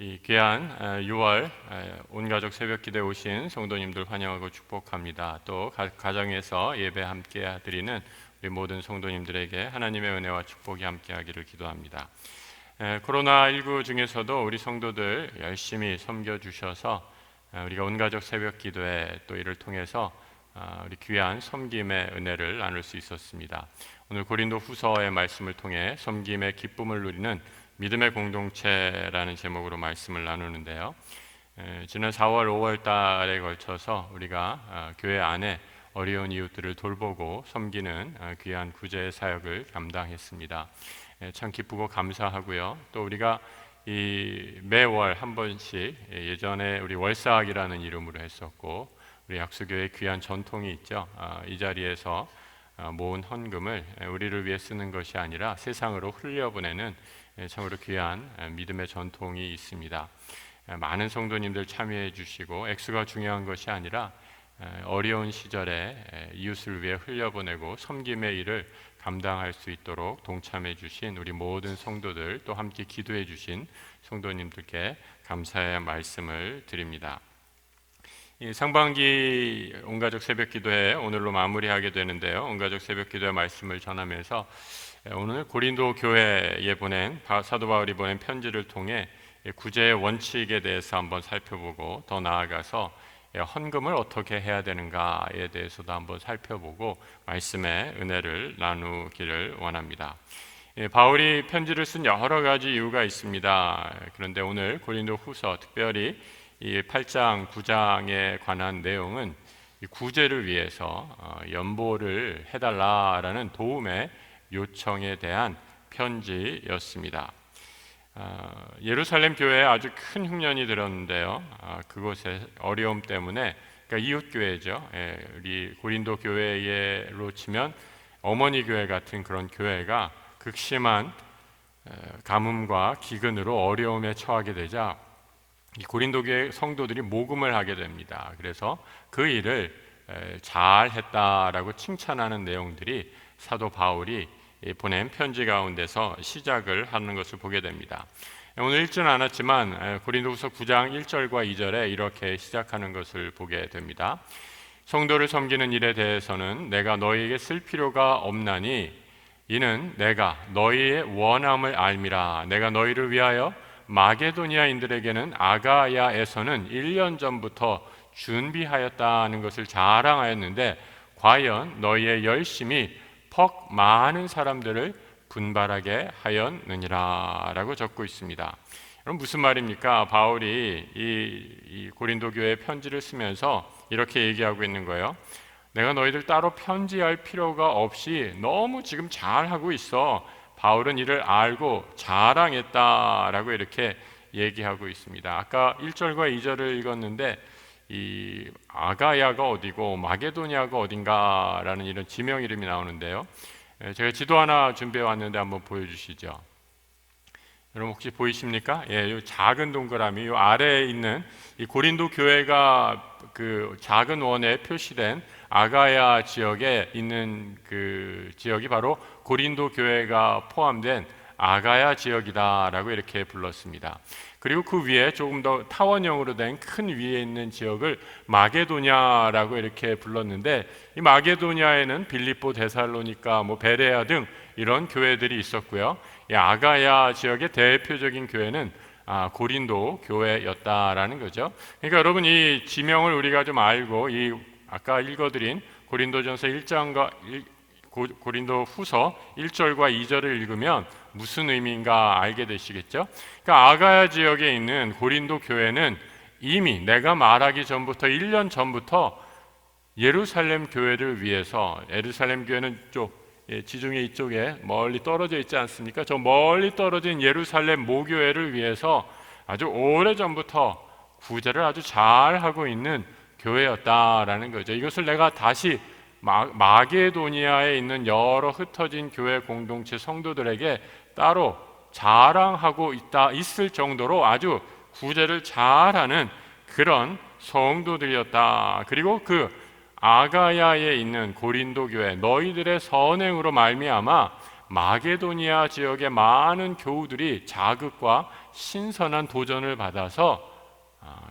이 귀한 6월 온가족 새벽기도에 오신 성도님들 환영하고 축복합니다. 또 가정에서 예배 함께 드리는 우리 모든 성도님들에게 하나님의 은혜와 축복이 함께하기를 기도합니다. 코로나19 중에서도 우리 성도들 열심히 섬겨주셔서 우리가 온가족 새벽기도에 또 이를 통해서 우리 귀한 섬김의 은혜를 나눌 수 있었습니다. 오늘 고린도 후서의 말씀을 통해 섬김의 기쁨을 누리는 믿음의 공동체라는 제목으로 말씀을 나누는데요. 지난 4월, 5월 달에 걸쳐서 우리가 교회 안에 어려운 이웃들을 돌보고 섬기는 귀한 구제의 사역을 감당했습니다. 참 기쁘고 감사하고요. 또 우리가 이 매월 한 번씩 예전에 우리 월사학이라는 이름으로 했었고 우리 약수교회 귀한 전통이 있죠. 이 자리에서 모은 헌금을 우리를 위해 쓰는 것이 아니라 세상으로 흘려보내는 참으로 귀한 믿음의 전통이 있습니다. 많은 성도님들 참여해 주시고 액수가 중요한 것이 아니라 어려운 시절에 이웃을 위해 흘려보내고 섬김의 일을 감당할 수 있도록 동참해 주신 우리 모든 성도들, 또 함께 기도해 주신 성도님들께 감사의 말씀을 드립니다. 이 상반기 온가족 새벽기도회 오늘로 마무리하게 되는데요. 온가족 새벽기도회 말씀을 전하면서 오늘 고린도 교회에 보낸 사도 바울이 보낸 편지를 통해 구제의 원칙에 대해서 한번 살펴보고, 더 나아가서 헌금을 어떻게 해야 되는가에 대해서도 한번 살펴보고 말씀의 은혜를 나누기를 원합니다. 바울이 편지를 쓴 여러 가지 이유가 있습니다. 그런데 오늘 고린도 후서, 특별히 이 8장, 9장에 관한 내용은 구제를 위해서 연보를 해달라라는 도움의 요청에 대한 편지였습니다. 예루살렘 교회에 아주 큰 흉년이 들었는데요. 그곳의 어려움 때문에, 그러니까 이웃 교회죠. 우리 고린도 교회로 치면 어머니 교회 같은 그런 교회가 극심한 가뭄과 기근으로 어려움에 처하게 되자 이 고린도 교회 성도들이 모금을 하게 됩니다. 그래서 그 일을 잘 했다라고 칭찬하는 내용들이 사도 바울이 보낸 편지 가운데서 시작을 하는 것을 보게 됩니다. 오늘 읽지는 않았지만 고린도후서 9장 1절과 2절에 이렇게 시작하는 것을 보게 됩니다. 성도를 섬기는 일에 대해서는 내가 너희에게 쓸 필요가 없나니 이는 내가 너희의 원함을 알미라. 내가 너희를 위하여 마게도니아인들에게는 아가야에서는 1년 전부터 준비하였다는 것을 자랑하였는데 과연 너희의 열심이 퍽 많은 사람들을 분발하게 하였느니라 라고 적고 있습니다. 그럼 무슨 말입니까? 바울이 이 고린도 교회에 편지를 쓰면서 이렇게 얘기하고 있는 거예요. 내가 너희들 따로 편지할 필요가 없이 너무 지금 잘하고 있어. 바울은 이를 알고 자랑했다라고 이렇게 얘기하고 있습니다. 아까 1절과 2절을 읽었는데 이 아가야가 어디고 마게도니아가 어딘가라는 이런 지명 이름이 나오는데요. 제가 지도 하나 준비해 왔는데 한번 보여주시죠. 여러분 혹시 보이십니까? 이 작은 동그라미 이 아래에 있는 이 고린도 교회가 그 작은 원에 표시된 아가야 지역에 있는 그 지역이 바로 고린도 교회가 포함된 아가야 지역이다라고 이렇게 불렀습니다. 그리고 그 위에 조금 더 타원형으로 된 큰 위에 있는 지역을 마게도냐라고 이렇게 불렀는데, 이 마게도냐에는 빌립보, 데살로니가, 베레아 등 이런 교회들이 있었고요. 이 아가야 지역의 대표적인 교회는 고린도 교회였다라는 거죠. 그러니까 여러분 이 지명을 우리가 좀 알고 이 아까 읽어드린 고린도전서 1장과 고린도 후서 1절과 2절을 읽으면 무슨 의미인가 알게 되시겠죠? 그러니까 아가야 지역에 있는 고린도 교회는 이미 내가 말하기 전부터 1년 전부터 예루살렘 교회를 위해서, 예루살렘 교회는 지중해 이쪽에 멀리 떨어져 있지 않습니까? 저 멀리 떨어진 예루살렘 모교회를 위해서 아주 오래전부터 구제를 아주 잘하고 있는 교회였다라는 거죠. 이것을 내가 다시 마게도니아에 있는 여러 흩어진 교회 공동체 성도들에게 따로 자랑하고 있을 정도로 아주 구제를 잘하는 그런 성도들이었다. 그리고 그 아가야에 있는 고린도 교회, 너희들의 선행으로 말미암아 마게도니아 지역의 많은 교우들이 자극과 신선한 도전을 받아서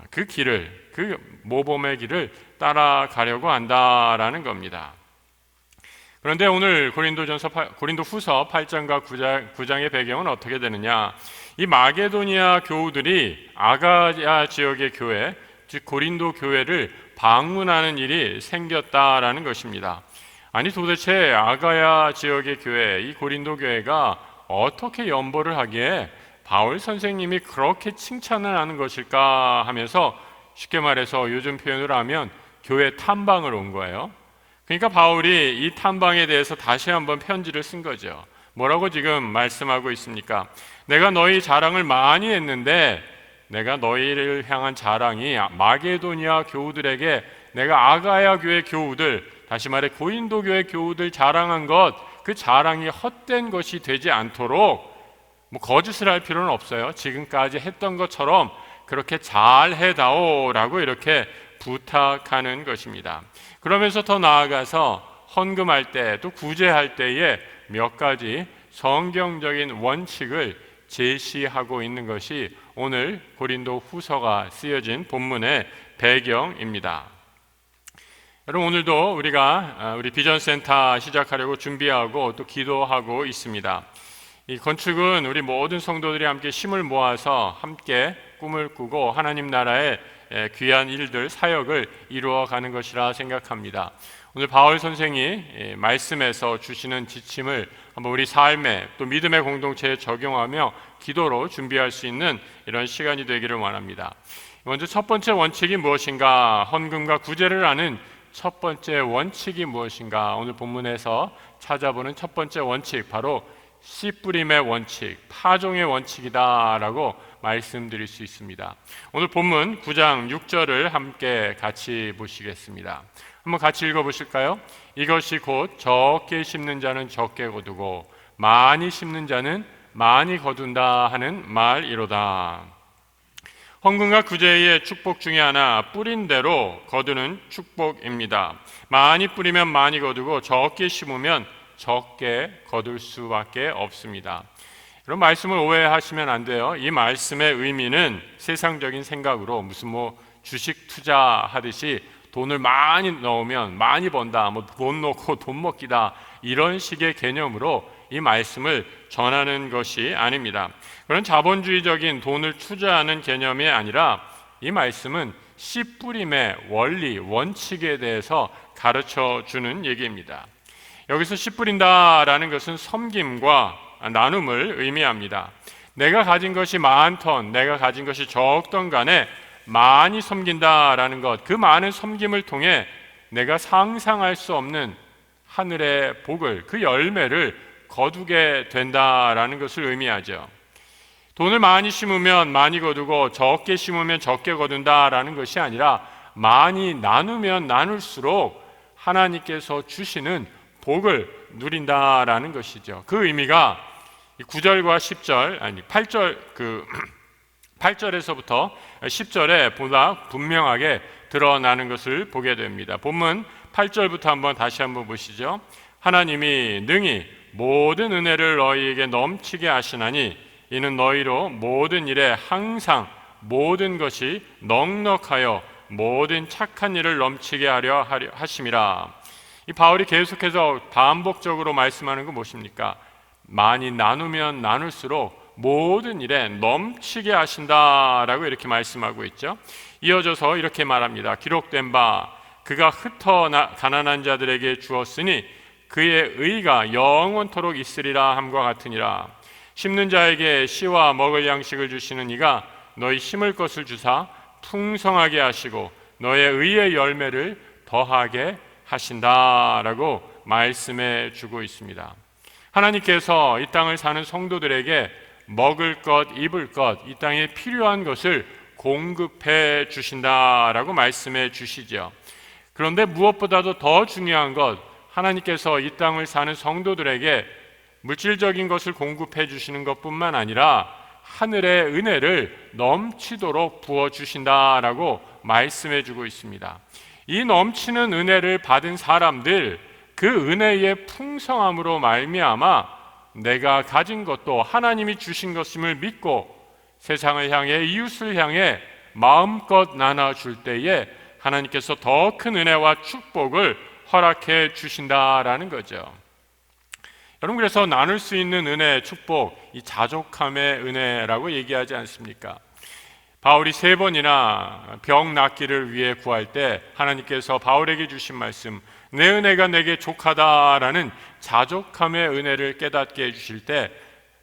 그 길을, 그 모범의 길을 따라가려고 한다라는 겁니다. 그런데 오늘 고린도후서 8장과 9장의 배경은 어떻게 되느냐? 이 마게도니아 교우들이 아가야 지역의 교회, 즉 고린도 교회를 방문하는 일이 생겼다라는 것입니다. 아니 도대체 아가야 지역의 교회, 이 고린도 교회가 어떻게 연보를 하기에 바울 선생님이 그렇게 칭찬을 하는 것일까 하면서, 쉽게 말해서 요즘 표현으로 하면 교회 탐방을 온 거예요. 그러니까 바울이 이 탐방에 대해서 다시 한번 편지를 쓴 거죠. 뭐라고 지금 말씀하고 있습니까? 내가 너희 자랑을 많이 했는데, 내가 너희를 향한 자랑이 마게도니아 교우들에게 내가 아가야 교회 교우들, 다시 말해 고린도 교회 교우들 자랑한 것, 그 자랑이 헛된 것이 되지 않도록 거짓을 할 필요는 없어요. 지금까지 했던 것처럼 그렇게 잘 해다오라고 이렇게 부탁하는 것입니다. 그러면서 더 나아가서 헌금할 때, 또 구제할 때에 몇 가지 성경적인 원칙을 제시하고 있는 것이 오늘 고린도 후서가 쓰여진 본문의 배경입니다. 여러분, 오늘도 우리 비전센터 시작하려고 준비하고 또 기도하고 있습니다. 이 건축은 우리 모든 성도들이 함께 힘을 모아서 함께 꿈을 꾸고 하나님 나라의 귀한 일들, 사역을 이루어가는 것이라 생각합니다. 오늘 바울 선생이 말씀에서 주시는 지침을 한번 우리 삶에, 또 믿음의 공동체에 적용하며 기도로 준비할 수 있는 이런 시간이 되기를 원합니다. 먼저 첫 번째 원칙이 무엇인가? 헌금과 구제를 하는 첫 번째 원칙이 무엇인가? 오늘 본문에서 찾아보는 첫 번째 원칙, 바로 씨 뿌림의 원칙, 파종의 원칙이다라고 말씀드릴 수 있습니다. 오늘 본문 9장 6절을 함께 같이 보시겠습니다. 한번 같이 읽어보실까요? 이것이 곧 적게 심는 자는 적게 거두고 많이 심는 자는 많이 거둔다 하는 말이로다. 헌금과 구제의 축복 중에 하나, 뿌린 대로 거두는 축복입니다. 많이 뿌리면 많이 거두고 적게 심으면 적게 거둘 수밖에 없습니다. 이런 말씀을 오해하시면 안 돼요. 이 말씀의 의미는 세상적인 생각으로 무슨 주식 투자하듯이 돈을 많이 넣으면 많이 번다, 돈 넣고 돈 먹기다, 이런 식의 개념으로 이 말씀을 전하는 것이 아닙니다. 그런 자본주의적인 돈을 투자하는 개념이 아니라 이 말씀은 씨 뿌림의 원리, 원칙에 대해서 가르쳐 주는 얘기입니다. 여기서 씨 뿌린다라는 것은 섬김과 나눔을 의미합니다. 내가 가진 것이 많던, 내가 가진 것이 적던 간에 많이 섬긴다라는 것, 그 많은 섬김을 통해 내가 상상할 수 없는 하늘의 복을, 그 열매를 거두게 된다라는 것을 의미하죠. 돈을 많이 심으면 많이 거두고 적게 심으면 적게 거둔다라는 것이 아니라 많이 나누면 나눌수록 하나님께서 주시는 복을 누린다라는 것이죠. 그 의미가 9절과 10절, 8절에서부터 10절에 보다 분명하게 드러나는 것을 보게 됩니다. 본문 8절부터 다시 한번 보시죠. 하나님이 능히 모든 은혜를 너희에게 넘치게 하시나니 이는 너희로 모든 일에 항상 모든 것이 넉넉하여 모든 착한 일을 넘치게 하려 하심이라. 이 바울이 계속해서 반복적으로 말씀하는 건 무엇입니까? 많이 나누면 나눌수록 모든 일에 넘치게 하신다라고 이렇게 말씀하고 있죠. 이어져서 이렇게 말합니다. 기록된 바 그가 흩어 가난한 자들에게 주었으니 그의 의가 영원토록 있으리라 함과 같으니라. 심는 자에게 씨와 먹을 양식을 주시는 이가 너희 심을 것을 주사 풍성하게 하시고 너의 의의 열매를 더하게 하신다라고 말씀해 주고 있습니다. 하나님께서 이 땅을 사는 성도들에게 먹을 것, 입을 것, 이 땅에 필요한 것을 공급해 주신다라고 말씀해 주시죠. 그런데 무엇보다도 더 중요한 것, 하나님께서 이 땅을 사는 성도들에게 물질적인 것을 공급해 주시는 것뿐만 아니라 하늘의 은혜를 넘치도록 부어 주신다라고 말씀해 주고 있습니다. 이 넘치는 은혜를 받은 사람들, 그 은혜의 풍성함으로 말미암아 내가 가진 것도 하나님이 주신 것임을 믿고 세상을 향해 이웃을 향해 마음껏 나눠줄 때에 하나님께서 더 큰 은혜와 축복을 허락해 주신다라는 거죠. 여러분, 그래서 나눌 수 있는 은혜, 축복, 이 자족함의 은혜라고 얘기하지 않습니까? 바울이 3번이나 병 낫기를 위해 구할 때 하나님께서 바울에게 주신 말씀, 내 은혜가 내게 족하다라는 자족함의 은혜를 깨닫게 해주실 때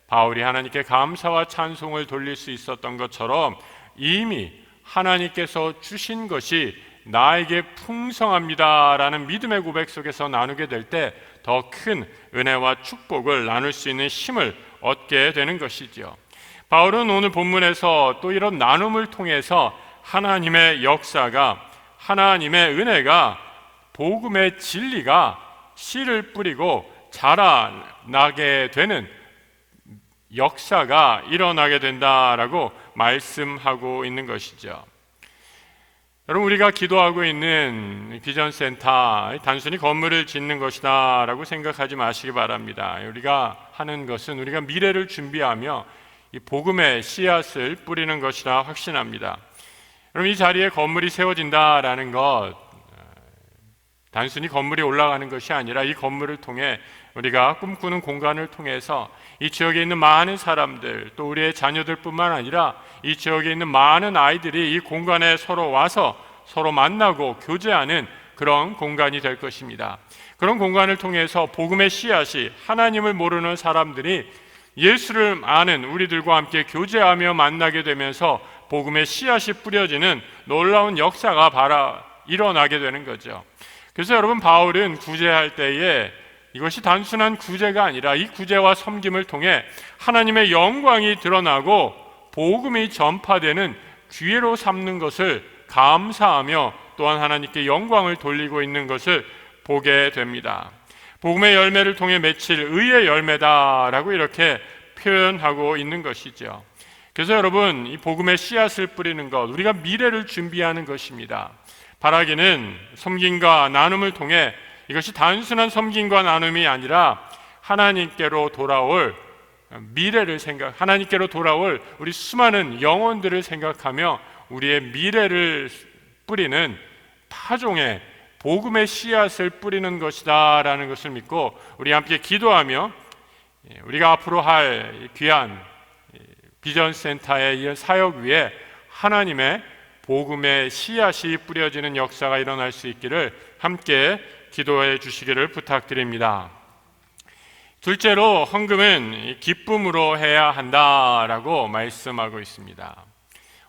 바울이 하나님께 감사와 찬송을 돌릴 수 있었던 것처럼 이미 하나님께서 주신 것이 나에게 풍성합니다라는 믿음의 고백 속에서 나누게 될 때 더 큰 은혜와 축복을 나눌 수 있는 힘을 얻게 되는 것이지요. 바울은 오늘 본문에서 또 이런 나눔을 통해서 하나님의 역사가, 하나님의 은혜가, 복음의 진리가 씨를 뿌리고 자라나게 되는 역사가 일어나게 된다라고 말씀하고 있는 것이죠. 여러분, 우리가 기도하고 있는 비전센터 단순히 건물을 짓는 것이다 라고 생각하지 마시기 바랍니다. 우리가 하는 것은 우리가 미래를 준비하며 이 복음의 씨앗을 뿌리는 것이라 확신합니다. 여러분, 이 자리에 건물이 세워진다라는 것, 단순히 건물이 올라가는 것이 아니라 이 건물을 통해 우리가 꿈꾸는 공간을 통해서 이 지역에 있는 많은 사람들, 또 우리의 자녀들뿐만 아니라 이 지역에 있는 많은 아이들이 이 공간에 서로 와서 서로 만나고 교제하는 그런 공간이 될 것입니다. 그런 공간을 통해서 복음의 씨앗이, 하나님을 모르는 사람들이 예수를 아는 우리들과 함께 교제하며 만나게 되면서 복음의 씨앗이 뿌려지는 놀라운 역사가 일어나게 되는 거죠. 그래서 여러분, 바울은 구제할 때에 이것이 단순한 구제가 아니라 이 구제와 섬김을 통해 하나님의 영광이 드러나고 복음이 전파되는 기회로 삼는 것을 감사하며 또한 하나님께 영광을 돌리고 있는 것을 보게 됩니다. 복음의 열매를 통해 맺힐 의의 열매다라고 이렇게 표현하고 있는 것이죠. 그래서 여러분, 이 복음의 씨앗을 뿌리는 것, 우리가 미래를 준비하는 것입니다. 바라기는 섬김과 나눔을 통해 이것이 단순한 섬김과 나눔이 아니라 하나님께로 돌아올 미래를 하나님께로 돌아올 우리 수많은 영혼들을 생각하며 우리의 미래를 뿌리는 타종의 복음의 씨앗을 뿌리는 것이다 라는 것을 믿고 우리 함께 기도하며 우리가 앞으로 할 귀한 비전센터의 이 사역 위에 하나님의 복음의 씨앗이 뿌려지는 역사가 일어날 수 있기를 함께 기도해 주시기를 부탁드립니다. 둘째로, 헌금은 기쁨으로 해야 한다라고 말씀하고 있습니다.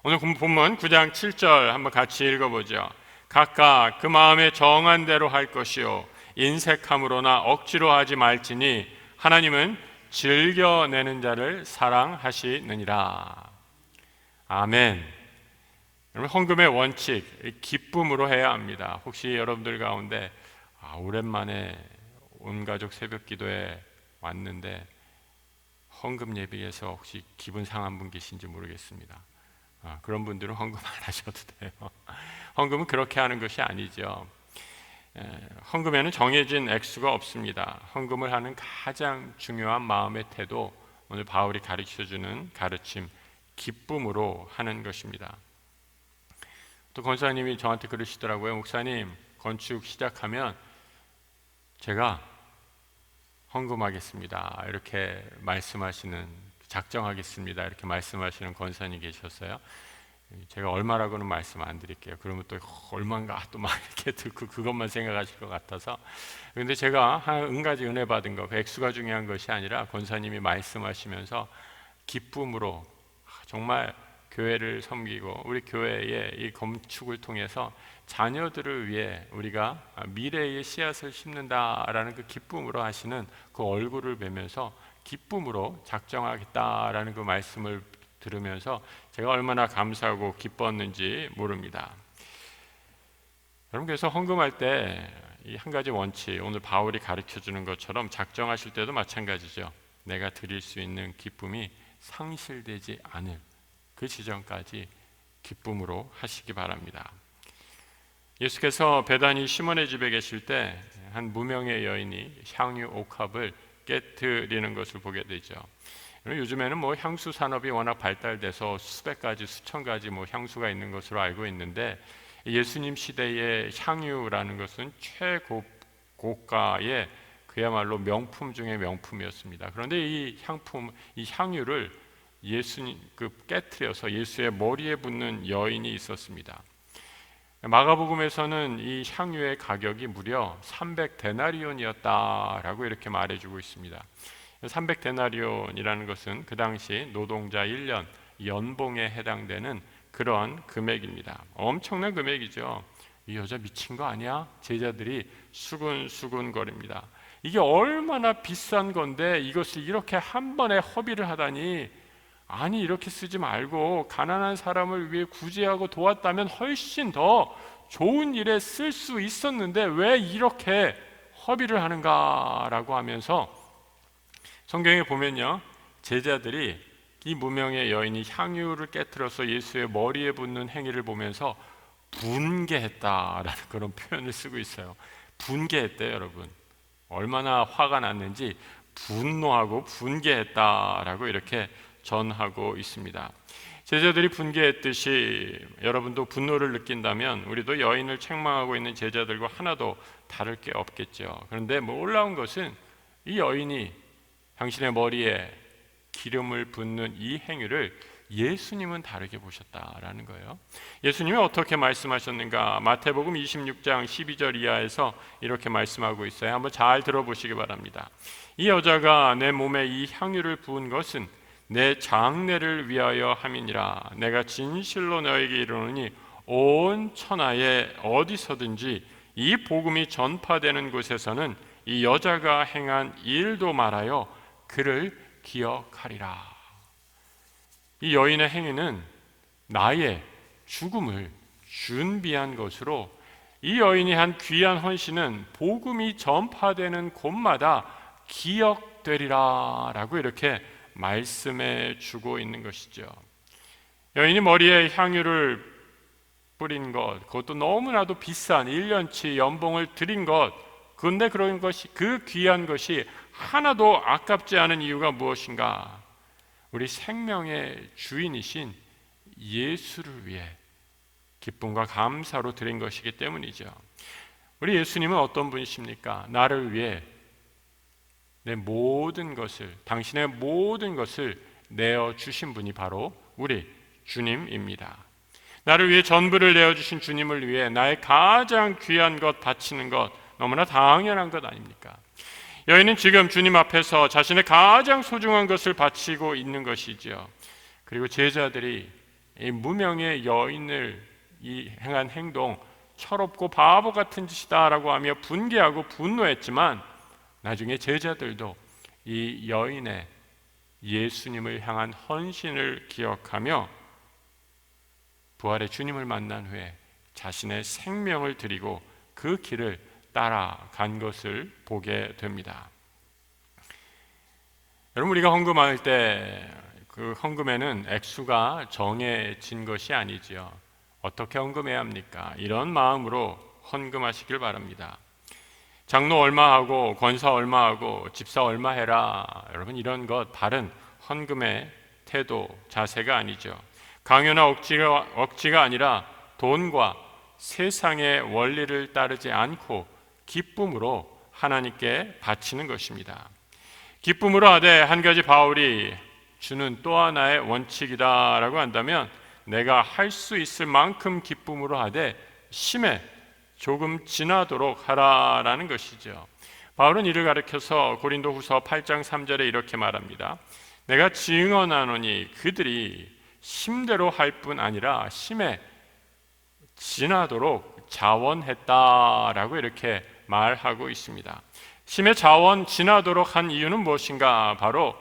오늘 본문 9장 7절 한번 같이 읽어보죠. 각각 그 마음에 정한 대로 할 것이요 인색함으로나 억지로 하지 말지니 하나님은 즐겨내는 자를 사랑하시느니라. 아멘. 여러분, 헌금의 원칙, 기쁨으로 해야 합니다. 혹시 여러분들 가운데 오랜만에 온 가족 새벽 기도에 왔는데 헌금 예비해서 혹시 기분 상한 분 계신지 모르겠습니다. 그런 분들은 헌금 안 하셔도 돼요. 헌금은 그렇게 하는 것이 아니죠. 헌금에는 정해진 액수가 없습니다. 헌금을 하는 가장 중요한 마음의 태도, 오늘 바울이 가르쳐주는 가르침, 기쁨으로 하는 것입니다. 또 권사님이 저한테 그러시더라고요. 목사님, 건축 시작하면 제가 헌금하겠습니다. 이렇게 말씀하시는, 작정하겠습니다. 이렇게 말씀하시는 권사님 계셨어요. 제가 얼마라고는 말씀 안 드릴게요. 그러면 또 얼마인가 또 막 이렇게 듣고 그것만 생각하실 것 같아서. 그런데 제가 한 가지 은혜 받은 거, 그 액수가 중요한 것이 아니라 권사님이 말씀하시면서 기쁨으로 정말 교회를 섬기고 우리 교회의 이 건축을 통해서 자녀들을 위해 우리가 미래의 씨앗을 심는다라는 그 기쁨으로 하시는 그 얼굴을 뵈면서 기쁨으로 작정하겠다라는 그 말씀을 들으면서 제가 얼마나 감사하고 기뻤는지 모릅니다. 여러분, 그래서 헌금할 때 이 한 가지 원칙, 오늘 바울이 가르쳐주는 것처럼 작정하실 때도 마찬가지죠. 내가 드릴 수 있는 기쁨이 상실되지 않을 그 지점까지 기쁨으로 하시기 바랍니다. 예수께서 베다니 시몬의 집에 계실 때 한 무명의 여인이 향유 옥합을 깨뜨리는 것을 보게 되죠. 요즘에는 뭐 향수 산업이 워낙 발달돼서 수백 가지, 수천 가지 뭐 향수가 있는 것으로 알고 있는데, 예수님 시대의 향유라는 것은 최고가의 그야말로 명품 중의 명품이었습니다. 그런데 이 향유를 예수님 깨트려서 예수의 머리에 붓는 여인이 있었습니다. 마가복음에서는 이 향유의 가격이 무려 300데나리온이었다라고 이렇게 말해주고 있습니다. 300데나리온이라는 것은 그 당시 노동자 1년 연봉에 해당되는 그런 금액입니다. 엄청난 금액이죠. 이 여자 미친 거 아니야? 제자들이 수근수근 거립니다. 이게 얼마나 비싼 건데 이것을 이렇게 한 번에 허비를 하다니, 아니 이렇게 쓰지 말고 가난한 사람을 위해 구제하고 도왔다면 훨씬 더 좋은 일에 쓸 수 있었는데 왜 이렇게 허비를 하는가라고 하면서, 성경에 보면요, 제자들이 이 무명의 여인이 향유를 깨트려서 예수의 머리에 붓는 행위를 보면서 분개했다라는 그런 표현을 쓰고 있어요. 분개했대요. 여러분, 얼마나 화가 났는지 분노하고 분개했다라고 이렇게 전하고 있습니다. 제자들이 분개했듯이 여러분도 분노를 느낀다면 우리도 여인을 책망하고 있는 제자들과 하나도 다를 게 없겠죠. 그런데 놀라운 것은 이 여인이 당신의 머리에 기름을 붓는 이 행위를 예수님은 다르게 보셨다라는 거예요. 예수님이 어떻게 말씀하셨는가? 마태복음 26장 12절 이하에서 이렇게 말씀하고 있어요. 한번 잘 들어보시기 바랍니다. 이 여자가 내 몸에 이 향유를 부은 것은 내 장례를 위하여 함이니라. 내가 진실로 너에게 이르노니 온 천하에 어디서든지 이 복음이 전파되는 곳에서는 이 여자가 행한 일도 말하여 그를 기억하리라. 이 여인의 행위는 나의 죽음을 준비한 것으로, 이 여인이 한 귀한 헌신은 복음이 전파되는 곳마다 기억되리라 라고 이렇게 말씀해 주고 있는 것이죠. 여인이 머리에 향유를 뿌린 것, 그것도 너무나도 비싼 1년치 연봉을 드린 것, 그런데 그런 것이, 그 귀한 것이 하나도 아깝지 않은 이유가 무엇인가? 우리 생명의 주인이신 예수를 위해 기쁨과 감사로 드린 것이기 때문이죠. 우리 예수님은 어떤 분이십니까? 나를 위해 내 모든 것을, 당신의 모든 것을 내어주신 분이 바로 우리 주님입니다. 나를 위해 전부를 내어주신 주님을 위해 나의 가장 귀한 것 바치는 것, 너무나 당연한 것 아닙니까? 여인은 지금 주님 앞에서 자신의 가장 소중한 것을 바치고 있는 것이지요. 그리고 제자들이 이 무명의 여인을 행한 행동, 철없고 바보 같은 짓이다라고 하며 분개하고 분노했지만, 나중에 제자들도 이 여인의 예수님을 향한 헌신을 기억하며 부활의 주님을 만난 후에 자신의 생명을 드리고 그 길을 따라간 것을 보게 됩니다. 여러분, 우리가 헌금할 때 그 헌금에는 액수가 정해진 것이 아니지요. 어떻게 헌금해야 합니까? 이런 마음으로 헌금하시길 바랍니다. 장로 얼마 하고 권사 얼마 하고 집사 얼마 해라, 여러분, 이런 것 바른 헌금의 태도, 자세가 아니죠. 강요나 억지가 아니라 돈과 세상의 원리를 따르지 않고 기쁨으로 하나님께 바치는 것입니다. 기쁨으로 하되, 한 가지 바울이 주는 또 하나의 원칙이다라고 한다면, 내가 할 수 있을 만큼 기쁨으로 하되 심에 조금 지나도록 하라라는 것이죠. 바울은 이를 가리켜서 고린도후서 8장 3절에 이렇게 말합니다. 내가 증언하노니 그들이 심대로 할 뿐 아니라 심에 지나도록 자원했다라고 이렇게 말하고 있습니다. 심의 자원 지나도록 한 이유는 무엇인가? 바로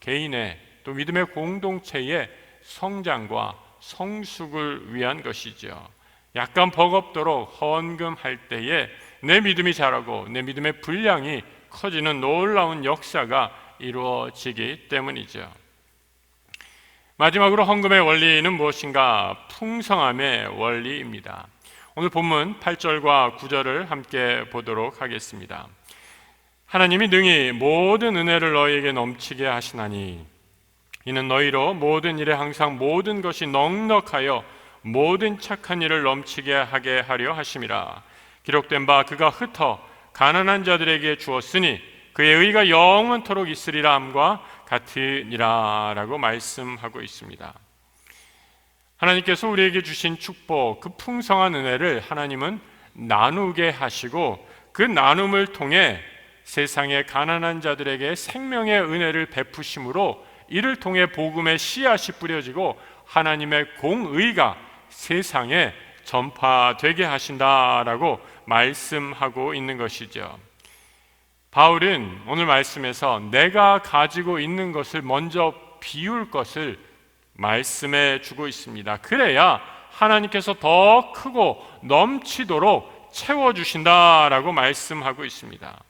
개인의, 또 믿음의 공동체의 성장과 성숙을 위한 것이죠. 약간 버겁도록 헌금할 때에 내 믿음이 자라고 내 믿음의 분량이 커지는 놀라운 역사가 이루어지기 때문이죠. 마지막으로 헌금의 원리는 무엇인가? 풍성함의 원리입니다. 오늘 본문 8절과 9절을 함께 보도록 하겠습니다. 하나님이 능히 모든 은혜를 너희에게 넘치게 하시나니 이는 너희로 모든 일에 항상 모든 것이 넉넉하여 모든 착한 일을 넘치게 하게 하려 하심이라. 기록된 바 그가 흩어 가난한 자들에게 주었으니 그의 의가 영원토록 있으리라 함과 같으니라 라고 말씀하고 있습니다. 하나님께서 우리에게 주신 축복, 그 풍성한 은혜를 하나님은 나누게 하시고 그 나눔을 통해 세상의 가난한 자들에게 생명의 은혜를 베푸심으로 이를 통해 복음의 씨앗이 뿌려지고 하나님의 공의가 세상에 전파되게 하신다라고 말씀하고 있는 것이죠. 바울은 오늘 말씀에서 내가 가지고 있는 것을 먼저 비울 것을 말씀해 주고 있습니다. 그래야 하나님께서 더 크고 넘치도록 채워주신다라고 말씀하고 있습니다.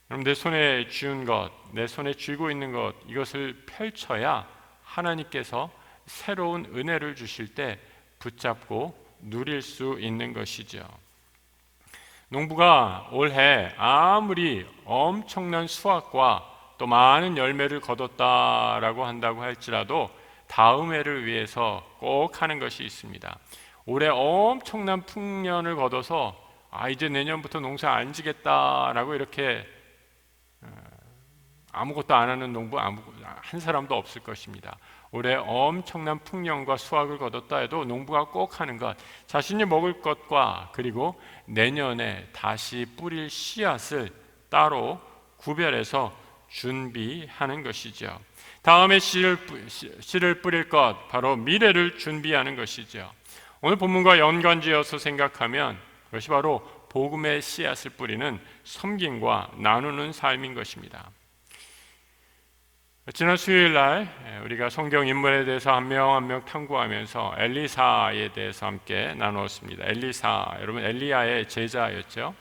그럼 내 손에 쥐은 것, 내 손에 쥐고 있는 것, 이것을 펼쳐야 하나님께서 새로운 은혜를 주실 때 붙잡고 누릴 수 있는 것이죠. 농부가 올해 아무리 엄청난 수확과 또 많은 열매를 거뒀다라고 한다고 할지라도 다음 해를 위해서 꼭 하는 것이 있습니다. 올해 엄청난 풍년을 거둬서 이제 내년부터 농사 안 지겠다라고 이렇게 아무것도 안 하는 농부 한 사람도 없을 것입니다. 올해 엄청난 풍년과 수확을 거뒀다 해도 농부가 꼭 하는 것, 자신이 먹을 것과 그리고 내년에 다시 뿌릴 씨앗을 따로 구별해서 준비하는 것이죠. 다음에 씨를 뿌릴 것, 바로 미래를 준비하는 것이죠. 오늘 본문과 연관지어서 생각하면 그것이 바로 복음의 씨앗을 뿌리는 섬김과 나누는 삶인 것입니다. 지난 수요일 날 우리가 성경 인물에 대해서 한 명 한 명 탐구하면서 엘리사에 대해서 함께 나누었습니다. 엘리사, 여러분 엘리야의 제자였죠.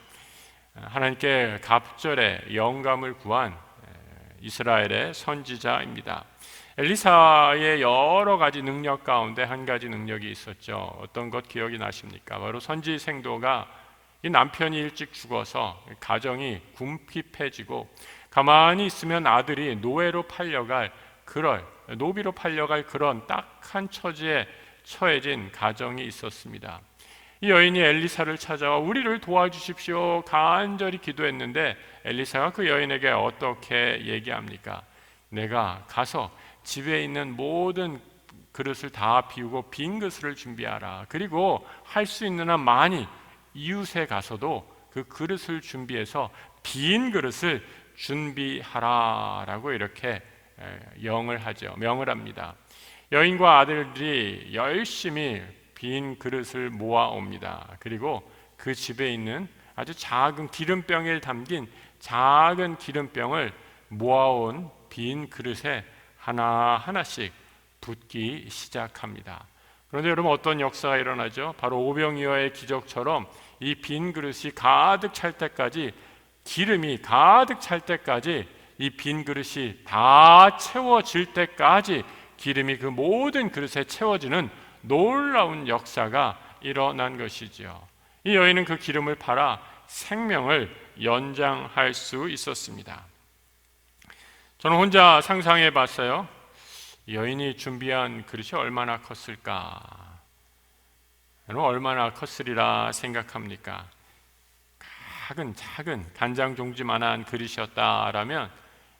하나님께 갑절에 영감을 구한 이스라엘의 선지자입니다. 엘리사의 여러 가지 능력 가운데 한 가지 능력이 있었죠. 어떤 것 기억이 나십니까? 바로 선지생도가 이 남편이 일찍 죽어서 가정이 궁핍해지고 가만히 있으면 아들이 노비로 팔려갈 그런 딱한 처지에 처해진 가정이 있었습니다. 이 여인이 엘리사를 찾아와 우리를 도와주십시오 간절히 기도했는데 엘리사가 그 여인에게 어떻게 얘기합니까? 내가 가서 집에 있는 모든 그릇을 다 비우고 빈 그릇을 준비하라. 그리고 할 수 있는 한 많이 이웃에 가서도 그 그릇을 준비해서 빈 그릇을 준비하라라고 이렇게 명을 합니다. 여인과 아들들이 열심히 빈 그릇을 모아옵니다. 그리고 그 집에 있는 아주 작은 기름병에 담긴 작은 기름병을 모아온 빈 그릇에 하나하나씩 붓기 시작합니다. 그런데 여러분 어떤 역사가 일어나죠? 바로 오병이어의 기적처럼 이 빈 그릇이 가득 찰 때까지, 기름이 가득 찰 때까지, 이 빈 그릇이 다 채워질 때까지 기름이 그 모든 그릇에 채워지는 놀라운 역사가 일어난 것이죠. 이 여인은 그 기름을 팔아 생명을 연장할 수 있었습니다. 저는 혼자 상상해 봤어요. 여인이 준비한 그릇이 얼마나 컸을까? 얼마나 컸으리라 생각합니까? 작은 간장 종지만한 그릇이었다라면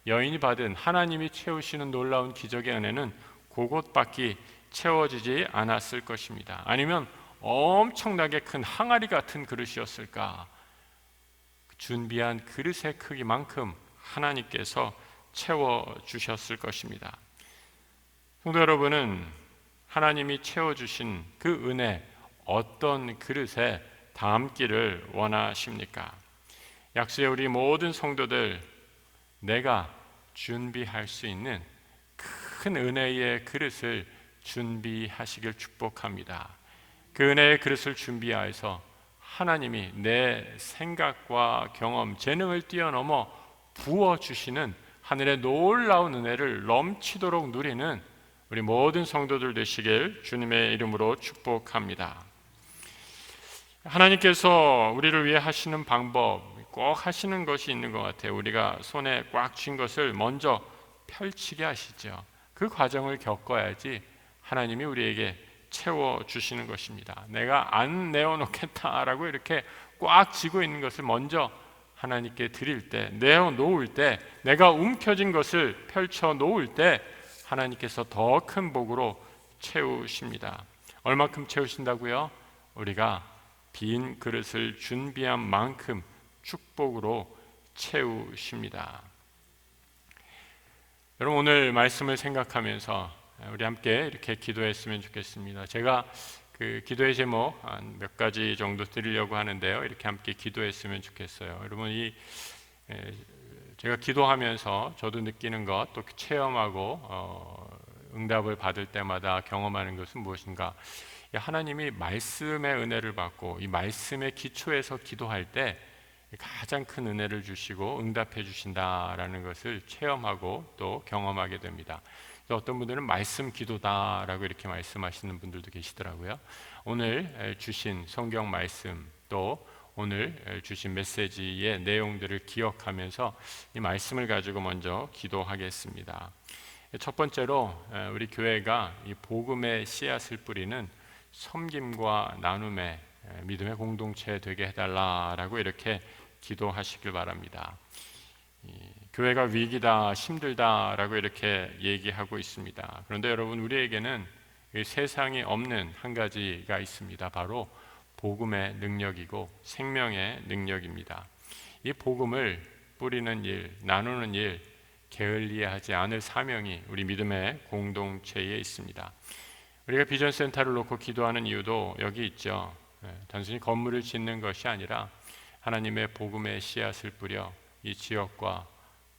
여인이 받은 하나님이 채우시는 놀라운 기적의 은혜는 그것밖에 채워지지 않았을 것입니다. 아니면 엄청나게 큰 항아리 같은 그릇이었을까? 준비한 그릇의 크기만큼 하나님께서 채워주셨을 것입니다. 성도 여러분은 하나님이 채워주신 그 은혜 어떤 그릇에 담기를 원하십니까? 약수의 우리 모든 성도들, 내가 준비할 수 있는 큰 은혜의 그릇을 준비하시길 축복합니다. 그 은혜의 그릇을 준비하여서 하나님이 내 생각과 경험, 재능을 뛰어넘어 부어주시는 하늘의 놀라운 은혜를 넘치도록 누리는 우리 모든 성도들 되시길 주님의 이름으로 축복합니다. 하나님께서 우리를 위해 하시는 방법, 꼭 하시는 것이 있는 것 같아요. 우리가 손에 꽉 쥔 것을 먼저 펼치게 하시죠. 그 과정을 겪어야지 하나님이 우리에게 채워주시는 것입니다. 내가 안 내어놓겠다라고 이렇게 꽉 쥐고 있는 것을 먼저 하나님께 드릴 때, 내어놓을 때, 내가 움켜쥔 것을 펼쳐 놓을 때 하나님께서 더 큰 복으로 채우십니다. 얼마큼 채우신다고요? 우리가 빈 그릇을 준비한 만큼 축복으로 채우십니다. 여러분, 오늘 말씀을 생각하면서 우리 함께 이렇게 기도했으면 좋겠습니다. 제가 그 기도의 제목 한 몇 가지 정도 드리려고 하는데요. 이렇게 함께 기도했으면 좋겠어요. 여러분, 제가 기도하면서 저도 느끼는 것, 또 체험하고 응답을 받을 때마다 경험하는 것은 무엇인가? 하나님이 말씀의 은혜를 받고 이 말씀의 기초에서 기도할 때 가장 큰 은혜를 주시고 응답해 주신다라는 것을 체험하고 또 경험하게 됩니다. 어떤 분들은 말씀 기도다라고 이렇게 말씀하시는 분들도 계시더라고요. 오늘 주신 성경 말씀, 또 오늘 주신 메시지의 내용들을 기억하면서 이 말씀을 가지고 먼저 기도하겠습니다. 첫 번째로 우리 교회가 이 복음의 씨앗을 뿌리는 섬김과 나눔의 믿음의 공동체 되게 해달라라고 이렇게 기도하시길 바랍니다. 교회가 위기다, 힘들다라고 이렇게 얘기하고 있습니다. 그런데 여러분, 우리에게는 세상에 없는 한 가지가 있습니다. 바로 복음의 능력이고 생명의 능력입니다. 이 복음을 뿌리는 일, 나누는 일, 게을리하지 않을 사명이 우리 믿음의 공동체에 있습니다. 우리가 비전센터를 놓고 기도하는 이유도 여기 있죠. 단순히 건물을 짓는 것이 아니라 하나님의 복음의 씨앗을 뿌려 이 지역과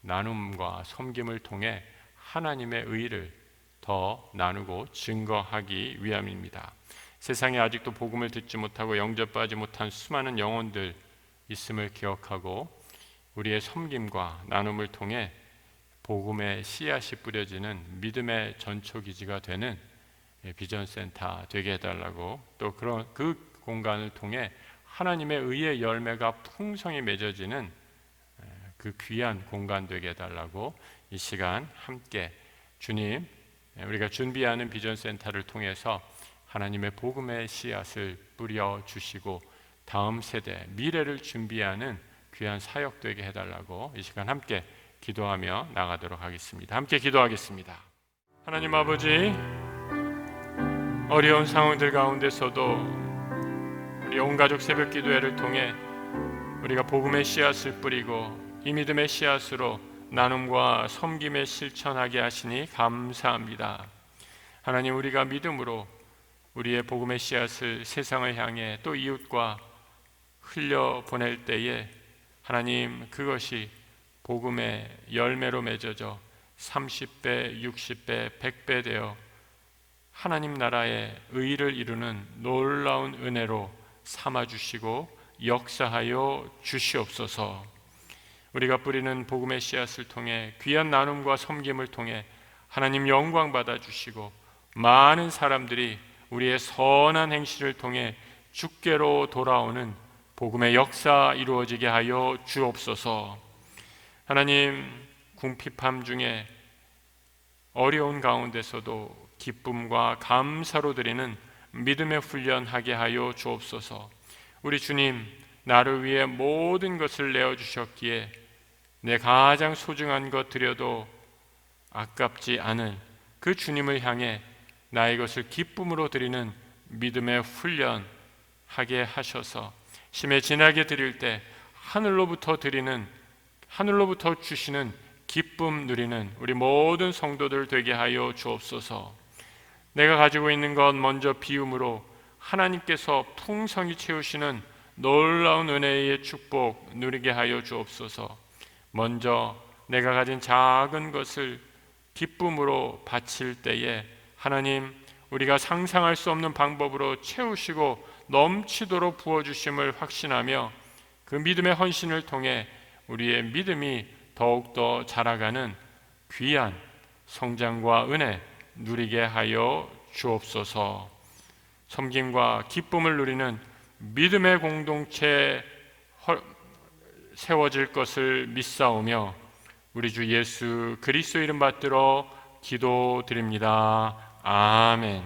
나눔과 섬김을 통해 하나님의 의를 더 나누고 증거하기 위함입니다. 세상에 아직도 복음을 듣지 못하고 영접하지 못한 수많은 영혼들 있음을 기억하고 우리의 섬김과 나눔을 통해 복음의 씨앗이 뿌려지는 믿음의 전초기지가 되는 비전센터 되게 해달라고, 또 그 공간을 통해 하나님의 의의 열매가 풍성히 맺어지는 그 귀한 공간 되게 해달라고 이 시간 함께 주님, 우리가 준비하는 비전센터를 통해서 하나님의 복음의 씨앗을 뿌려주시고 다음 세대, 미래를 준비하는 귀한 사역 되게 해달라고 이 시간 함께 기도하며 나가도록 하겠습니다. 함께 기도하겠습니다. 하나님 아버지, 어려운 상황들 가운데서도 우리 온 가족 새벽 기도회를 통해 우리가 복음의 씨앗을 뿌리고 이 믿음의 씨앗으로 나눔과 섬김에 실천하게 하시니 감사합니다. 하나님, 우리가 믿음으로 우리의 복음의 씨앗을 세상을 향해 또 이웃과 흘려보낼 때에 하나님, 그것이 복음의 열매로 맺어져 30배, 60배, 100배 되어 하나님 나라의 의를 이루는 놀라운 은혜로 삼아주시고 역사하여 주시옵소서. 우리가 뿌리는 복음의 씨앗을 통해 귀한 나눔과 섬김을 통해 하나님 영광 받아주시고 많은 사람들이 우리의 선한 행실을 통해 주께로 돌아오는 복음의 역사 이루어지게 하여 주옵소서. 하나님, 궁핍함 중에 어려운 가운데서도 기쁨과 감사로 드리는 믿음의 훈련하게 하여 주옵소서. 우리 주님, 나를 위해 모든 것을 내어주셨기에 내 가장 소중한 것 드려도 아깝지 않은 그 주님을 향해 나의 것을 기쁨으로 드리는 믿음의 훈련하게 하셔서 심에 진하게 드릴 때 하늘로부터 주시는 기쁨 누리는 우리 모든 성도들 되게 하여 주옵소서. 내가 가지고 있는 것 먼저 비움으로 하나님께서 풍성히 채우시는 놀라운 은혜의 축복 누리게 하여 주옵소서. 먼저 내가 가진 작은 것을 기쁨으로 바칠 때에 하나님, 우리가 상상할 수 없는 방법으로 채우시고 넘치도록 부어주심을 확신하며 그 믿음의 헌신을 통해 우리의 믿음이 더욱더 자라가는 귀한 성장과 은혜 누리게 하여 주옵소서. 섬김과 기쁨을 누리는 믿음의 공동체 세워질 것을 믿사오며 우리 주 예수 그리스도 이름 받들어 기도드립니다. 아멘.